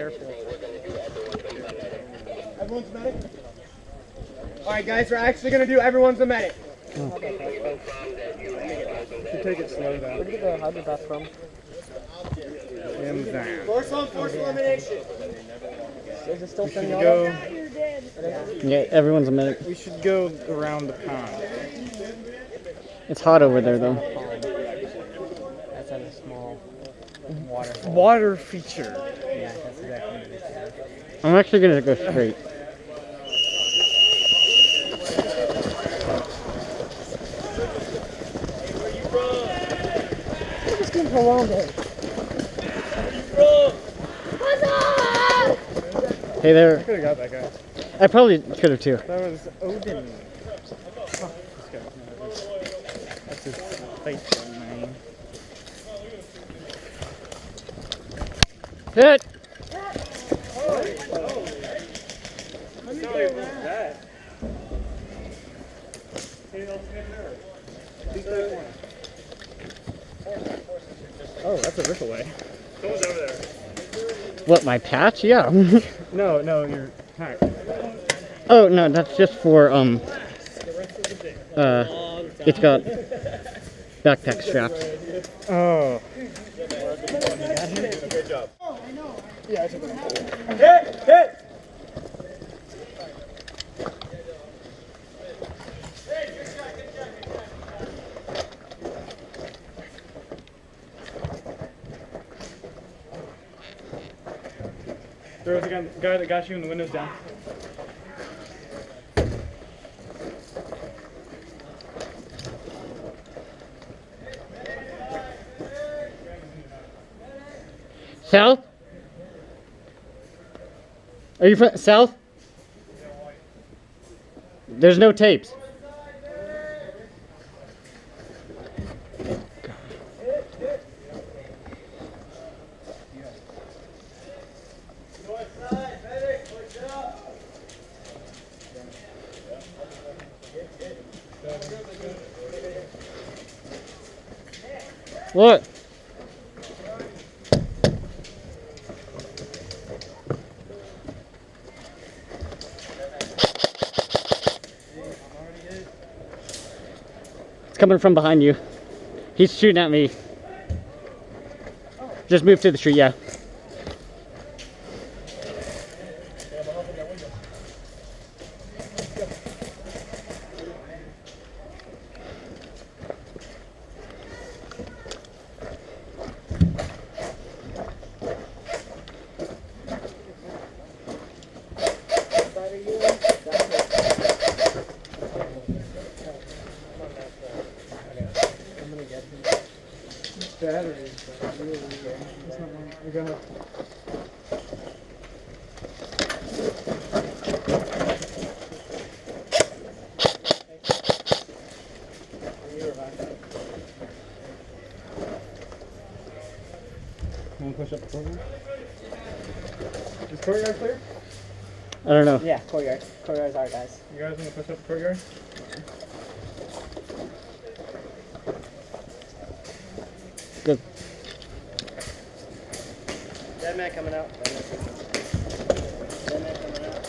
careful. Everyone's a medic? Alright guys, we're actually going to do everyone's a medic. You take it slow though. Where did you get the hydro bath from? Force elimination. Is it still We should go. Yeah, everyone's a medic. We should go around the pond. It's hot over there though. That's a small waterfall. Water feature. Yeah, that's exactly what it is. I'm actually gonna go straight. It's getting prolonged. Hey there. I could have got that guy. I probably could have too. That was Odin. Oh, this guy. That's his facial name. Hit! Oh, that's a rip away. Someone's over there. What, my patch? Yeah. No, no, your pack. Oh no, that's just for it's got backpack straps. Oh. Good job. Yeah, I took it. Hit! There was a guy that got you and the windows down. South? Are you from south? There's no tapes. What? It's coming from behind you. He's shooting at me. Just move to the tree, yeah. Batteries, but really, it's not one. We got Want to push up the courtyard? Is courtyard clear? I don't know. Yeah, courtyard. Courtyard's our guys. You guys want to push up the courtyard? Good. Dead man coming out. Dead man coming out.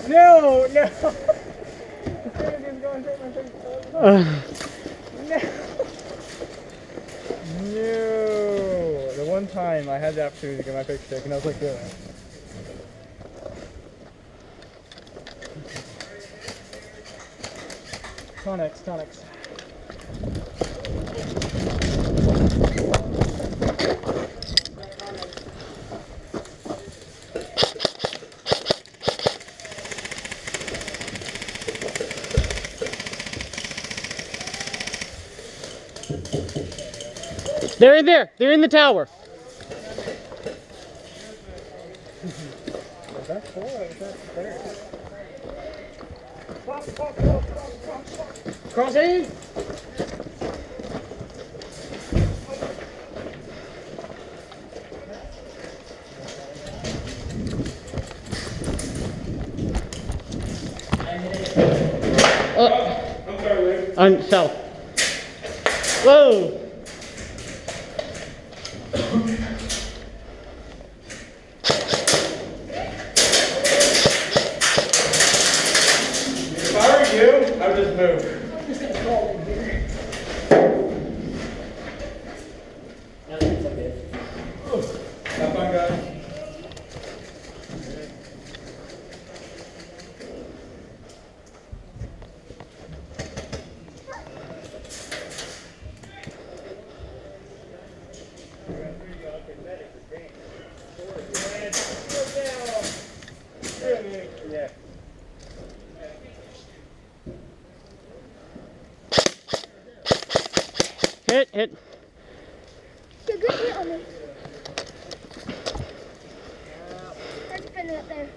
No, no! Going straight in my face. No! The one time I had the opportunity to get my picture taken, I was like, yeah. Tonics. They're in there. They're in the tower. Was that full or was that third? Cross aim. On south. Whoa! hit. Yeah, good hit on it. Let's spin it up there.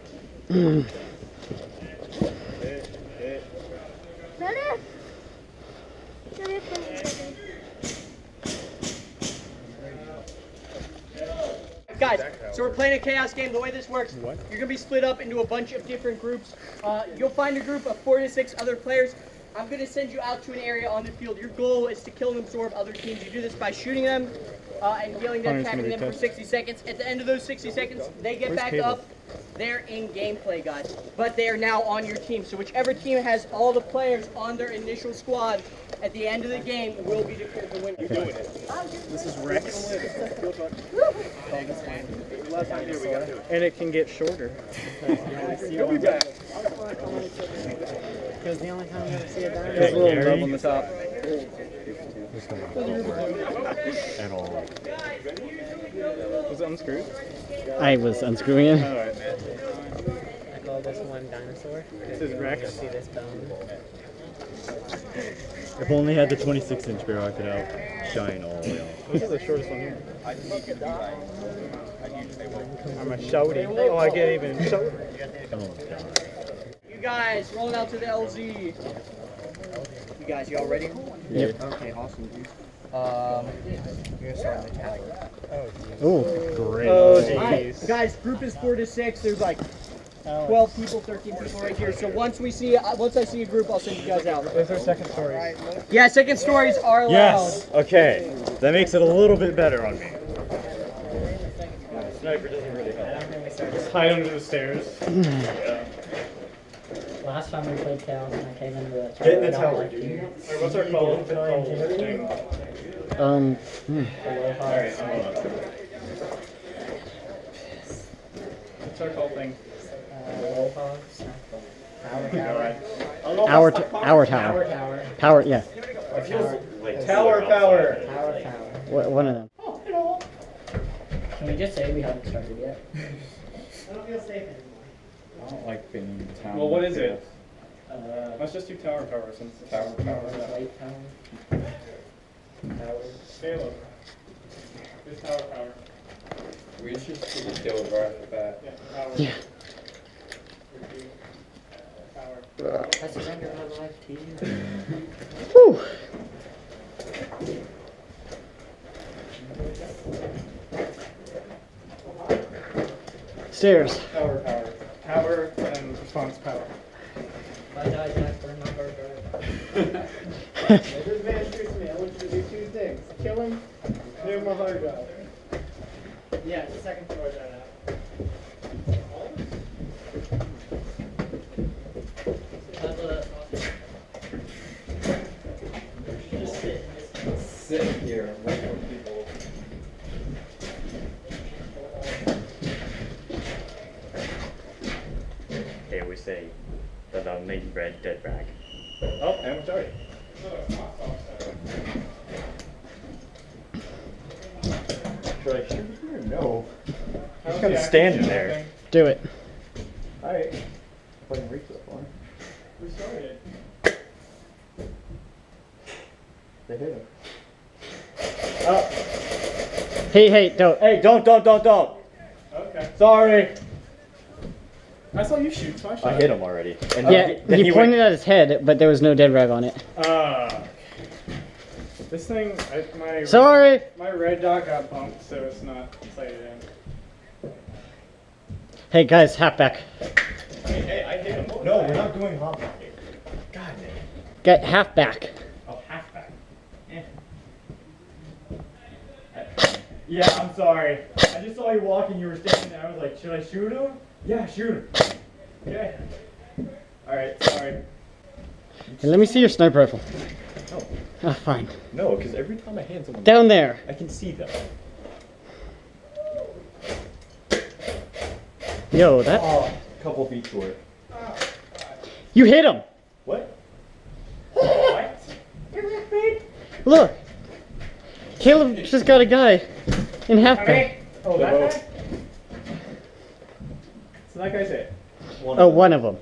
Ready? Ready for me, baby. Guys, so we're playing a chaos game. The way this works, What? you're gonna be split up into a bunch of different groups. You'll find a group of 4 to 6 other players. I'm gonna send you out to an area on the field. Your goal is to kill and absorb other teams. You do this by shooting them and yelling them, Connor's gonna attacking be them for tough. 60 seconds. At the end of those 60 seconds, they get Where's back Cable? up. They're in gameplay, guys, but they are now on your team. So whichever team has all the players on their initial squad at the end of the game will be declared the winner. This is Rex. And it can get shorter. You'll be back. Because the only time I ever see a dinosaur. There's a little nub on the top. At all. Was it unscrewed? I was unscrewing it. Alright. I call this one dinosaur. This is Rex. See this bone? If only had the 26-inch barrel, I could outshine all the way off. This is the shortest one here. I'm a shouty. Oh, I get even shorter. Oh my god. You guys, rolling out to the LZ. You guys, y'all ready? Yep. Okay, awesome. You're gonna start on the tower. Ooh. Great. Oh, Alright, jeez. guys, group is 4 to 6. There's like 12 people, 13 people right here. So once I see a group, I'll send you guys out. There's our second story. Yeah, second stories are allowed. Yes! Okay. That makes it a little bit better on me. Sniper doesn't really help. Just hide under the stairs. Last time we played Chaos and I came into the Get in the tower, dude. What's our call? Thing. Alright, I'm on. What's our call thing? Our tower. Power, yeah. Tower power. One of them. Can we just say we haven't started yet? I don't like being in town. Well, what is it? Let's just do tower power since tower power. Light tower. Caleb. Who's tower power? We should just deal with right off the bat. Yeah, power. Yeah. Power. I surrender my life to you. Whew. Stairs. Tower power. Power and response power. If I die, Jack, burn my burger. If this man shoots me, I want you to do 2 things. Kill him, move my hard drive. Yeah, it's the second story right now. Sit here, wait for people. Okay, we say the lady red dead rag. Oh, and we're starting. Should I shoot here? No. Just kind of standing there. Do it. Alright, If I can reach that far. we started. They hit him. Hey, don't. Hey, don't. Okay. Sorry. I saw you shoot, so I shot. I hit him already. And Yeah, then he pointed at his head, but there was no dead rag on it. This thing, Sorry! my red dot got bumped, so it's not sighted in. Hey guys, halfback. Hey, I hit him. No, we're not doing hop. God damn. Get halfback. Oh, halfback. Yeah, I'm sorry. I just saw you walking. You were standing there. I was like, should I shoot him? Yeah, shoot him. Okay. Alright, sorry. Hey, let me see your sniper rifle. No. Ah, fine. No, because every time I hand someone, Down there. I can see them. Yo, that. Oh, couple feet short. You hit him! What? What? Look! Caleb just got a guy in halfback. Hey. Oh, that guy? So that guy's it. Oh, one of them.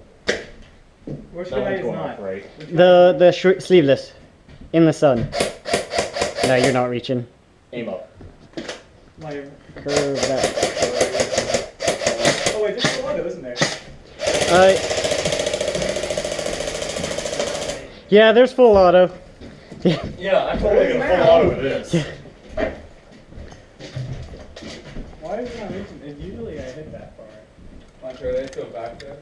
Which That guy one's is going not? off, right? The sleeveless. In the sun. No, you're not reaching. Aim up. My, Curve that. oh wait, there's a window, isn't there? Yeah, there's full auto. Yeah, I'm totally gonna full auto with this. Why is it not reaching? Usually I hit that far. Hunter, are they still back there?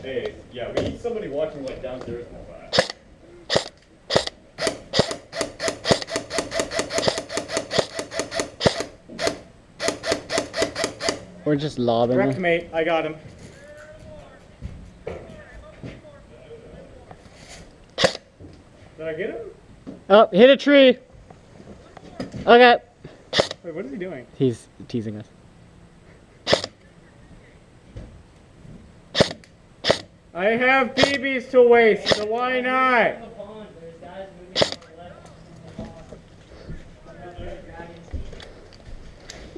Hey, yeah, we need somebody watching like downstairs and all that. We're just lobbing Wrecked them. mate, I got him. Did I get him? Oh, hit a tree. Okay. Wait, what is he doing? He's teasing us. I have BBs to waste, so why not? On the pond, there's guys moving on the left of the pond.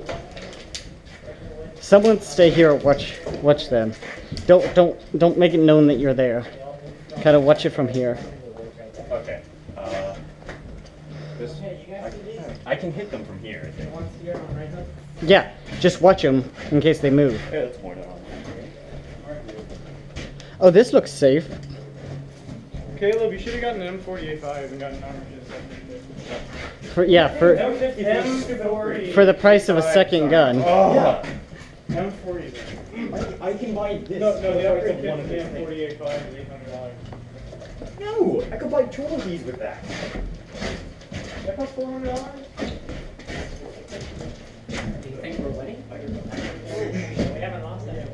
Dragons. Someone stay here. Watch them. Don't make it known that you're there. Kind of watch it from here. Okay. This. I can hit them from here, I think. Yeah, just watch them in case they move. Yeah, that's more down. Oh, this looks safe. Caleb, you should have gotten an M48-5 and gotten an armor For M40. for the price of a second gun. Oh, Yeah. M40. I can buy this. No, the for upgrade the kit one for the of these things. M48-5 is $800. No, I could buy 2 of these with that. That costs $400? Do you think we're winning? We haven't lost that.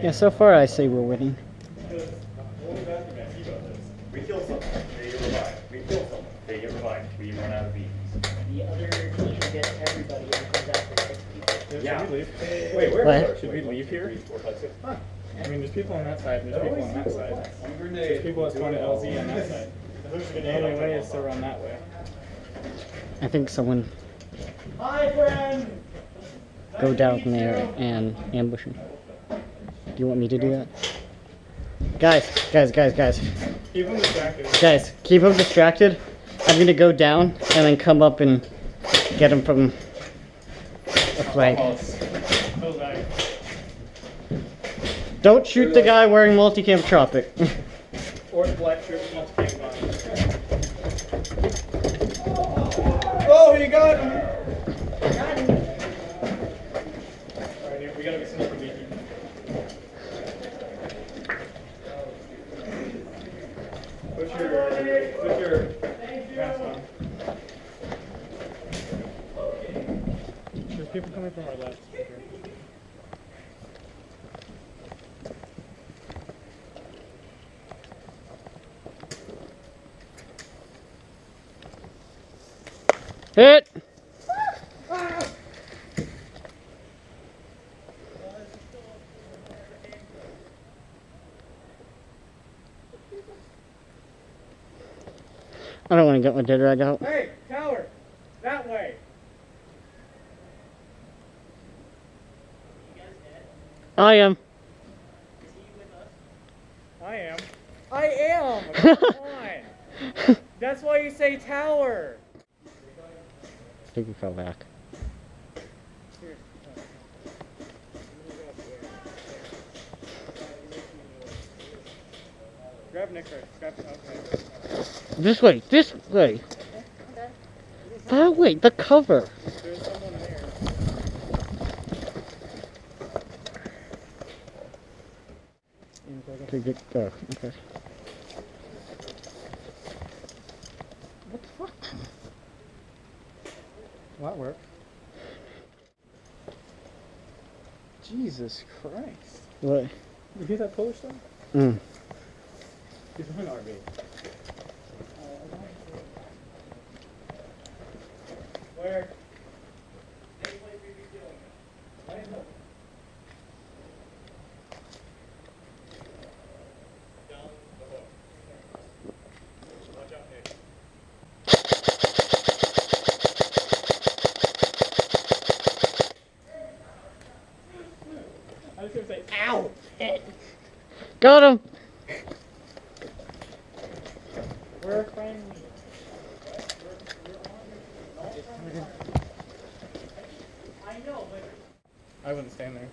Yeah, so far I say we're winning. We kill someone, they get revived. We kill someone, they get revived. We run out of beans. The other team gets everybody and comes after 6 people. Yeah. Should we leave? Wait, where What? is our- Should we leave here? 3, 4, 5, 6. I mean, there's people on that side, and there's people on that side. There's people that's going to LZ on that side. The only way is to run that way. I think someone Hi, friend! go down there and ambush him. Do you want me to do that? Guys. Keep them distracted. Guys, keep him distracted. I'm gonna go down and then come up and get him from a flank. Those guys. Don't shoot the guy wearing multicam tropic. Or the black shirt with multi-cam on. Oh, he got him! Alright, we gotta be sneaky beaky. Put your mask on. There's people coming from our left. Hit! I don't want to get my dead rag out. Hey, tower! That way! I am. I am. I am! Come on! That's why you say tower! I think we fell back. Grab Nick first. Grab. Okay. This way, this way. That way, the cover. There's someone there. Okay, good. Oh, okay. What the fuck? Will that work? Jesus Christ. What? You hear that Polish stuff? Mm. He's behind RV. Where? I was gonna say, ow! Got him! We're friendly. know, but I wouldn't stand there.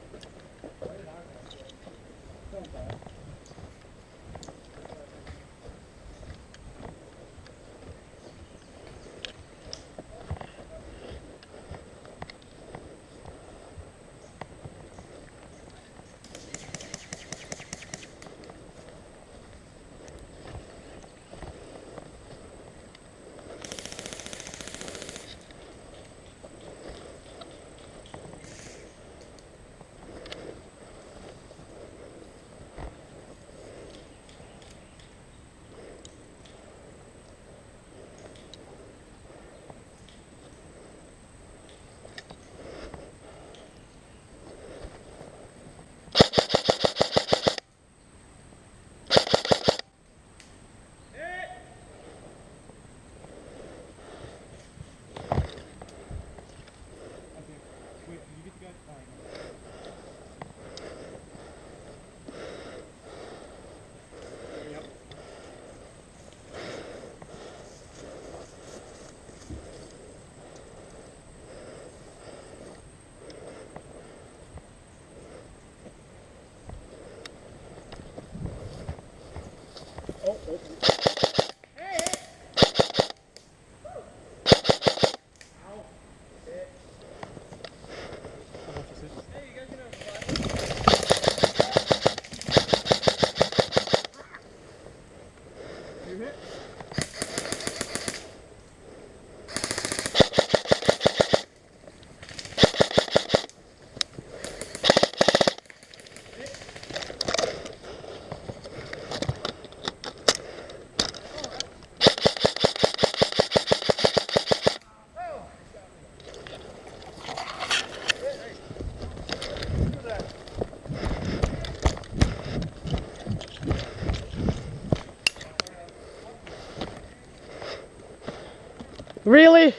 Really?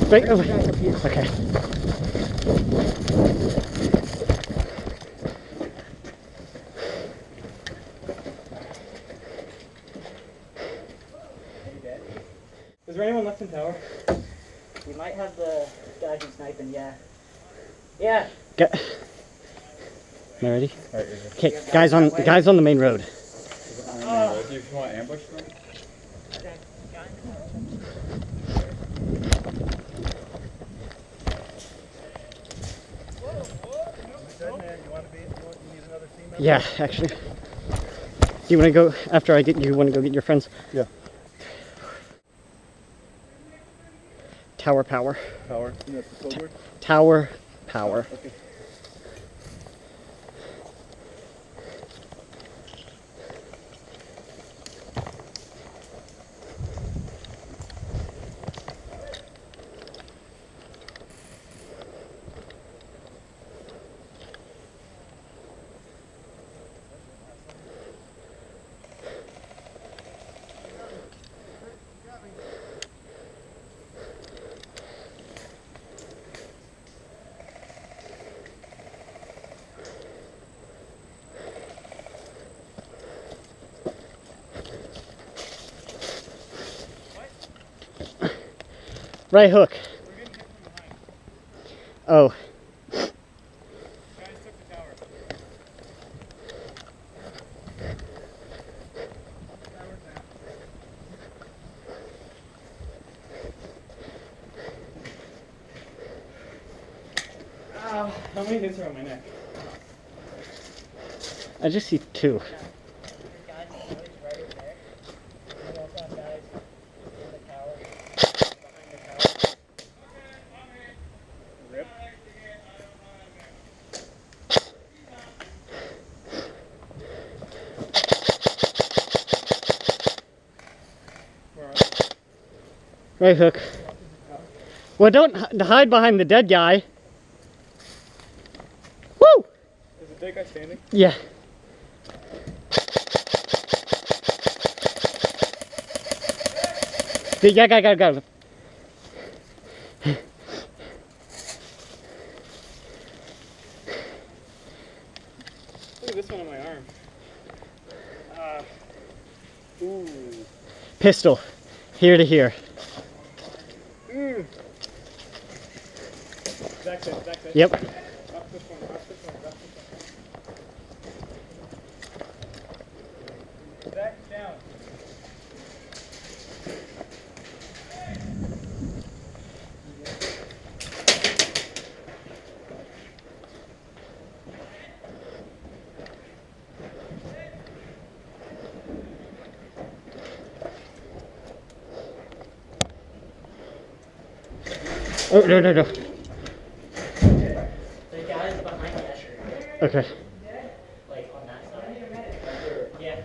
Right over. Okay. Is there anyone left in tower? we might have the guy who's sniping, yeah. Yeah. Get. Am I ready? Okay, guys on the main road. Do you want ambush them? Yeah, actually. Do you want to go after I get you? Want to go get your friends? Yeah. Tower power. Power. And that's the code word? Tower power. Okay. Right hook. Oh. Guys took the tower. How many hits are on my neck? I just see two. Rip. Where are they? Right hook. Well, don't hide behind the dead guy. Woo! Is the dead guy standing? Yeah. Yeah, got it. Look at this one on my arm. Ooh. Pistol. Here to here. Back there, back there. Yep. Up this one, up this one, up this one. Back down. Oh, no, no, no. The guys behind Escher, Okay. like on that side. Yeah.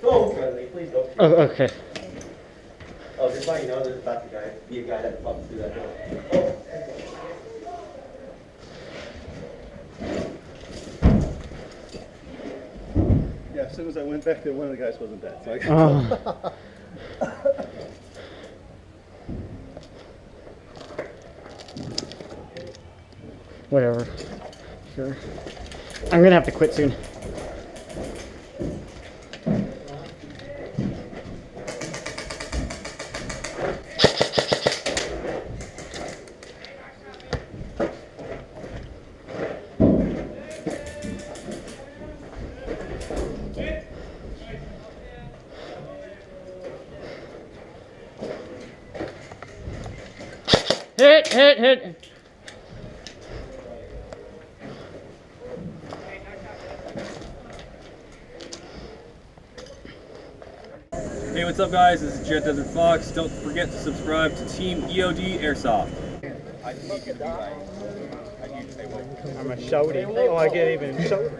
So friendly, please don't. Oh, okay. Oh, just let you know, there's about to be a guy that pops through that door. Yeah, as soon as I went back there, one of the guys wasn't dead. So I Oh. Whatever. Sure. I'm gonna have to quit soon. Hit. Hey, what's up guys? This is Jet Desert Fox. Don't forget to subscribe to Team EOD Airsoft. I'm a shouty. Oh, I get even shouty.